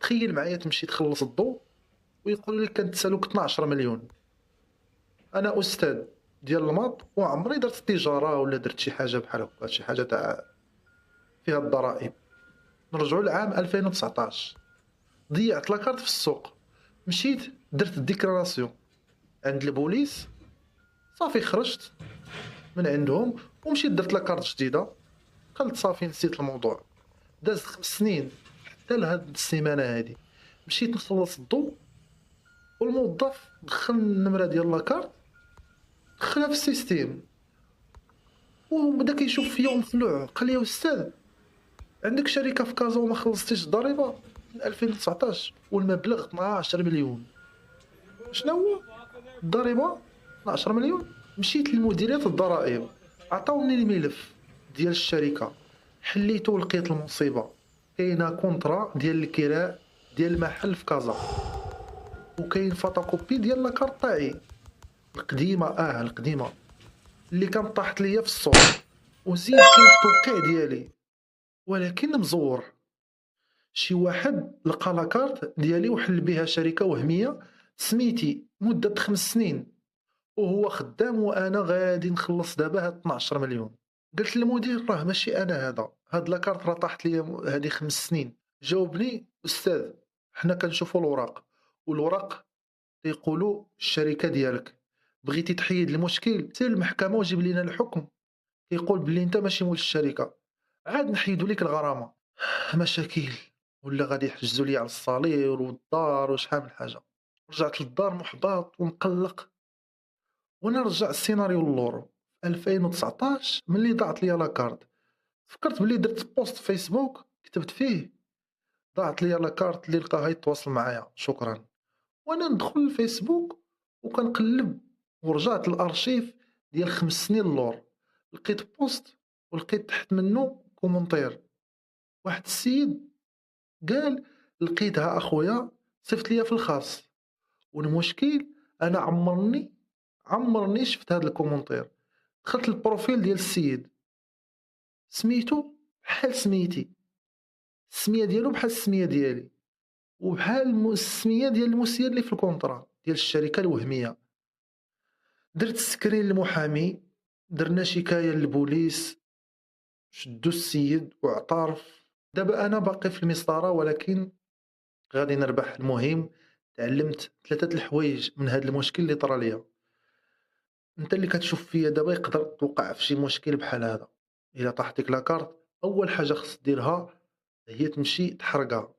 تخيل معايا تمشي تخلص الضو ويقولوا لك كنتسالوك 12 مليون. انا استاذ ديال الماط وعمري درت تجاره ولا درت شي حاجه بحال هكا، شي حاجه تاع فيها الضرائب. نرجعوا لعام 2019، ضيعت لاكارت في السوق، مشيت درت ديكلاراسيون عند البوليس، صافي خرجت من عندهم ومشيت درت لاكارت جديده، قلت صافي نسيت الموضوع. دازت 5 سنين حتى لهاد السيمانه هادي مشيت نخلص الضو، والموظف دخل النمره ديال لاكارت، دخلها في السيستيم وبدا كيشوف فيا ومخلوع. قال لي يا استاذ عندك شركه في كازا وما خلصتيش الضريبه من 2019 والمبلغ 12 مليون. شنو هو الضريبه 12 مليون؟ مشيت لمديريه الضرائب، عطاوني الملف ديال الشركه، حليته ولقيت المصيبه. كاينه كونطرا ديال الكراء ديال المحل في كازا، وكاين فوتوكوبي ديال لاكارت تاعي القديمه، القديمه اللي كانت طاحت ليا في السوق، وزيد كاين التوقيع ديالي ولكن مزور. شي واحد لقى لاكارت ديالي وحل بها شركه وهميه سميتي مده 5 سنين، وهو خدام وانا غادي نخلص دابا هاد 12 مليون. قلت للمدير راه ماشي انا هاد لاكارت راه طاحت ليا هادي 5 سنين. جاوبني استاذ حنا كنشوفوا الوراق، والوراق تيقولوا الشركه ديالك، بغيتي تحيد المشكل سير المحكمه وجيب لينا الحكم كيقول بلي انت ماشي مول الشركه، عاد نحيدوا لك الغرامه. مشاكل، ولا غادي يحجزوا لي على الصالير والدار وشحال من حاجه. رجعت للدار محبط ومقلق، وانا رجع السيناريو للور. 2019 ملي ضاعت ليا لاكارت فكرت بلي درت بوست في فيسبوك كتبت فيه ضاعت ليا لاكارت، اللي لقاها يتواصل معايا شكرا. وانا ندخل الفيسبوك وكنقلب ورجعت للارشيف ديال 5 سنين اللور، لقيت بوست ولقيت تحت منه كومنتير. واحد السيد قال لقيتها اخويا صيفط ليا في الخاص، والمشكل انا عمرني شفت هذا الكومنتير. دخلت البروفيل ديال السيد، سميتو بحال سميتي، السميه ديالو بحال السميه ديالي، وبحال السميه ديال المسير اللي في الكونطرا ديال الشركه الوهميه. درت سكرين للمحامي، درنا شكايه للبوليس، شدوا السيد واعترف. دابا انا باقي في المسطره ولكن غادي نربح. المهم تعلمت 3 الحوايج من هذا المشكل اللي طرا ليا. انت اللي كتشوف فيا دابا يقدر توقع في شي مشكل بحال هذا. الا طاحت لك لاكارت اول حاجه خص ديرها هي تمشي تحرقها.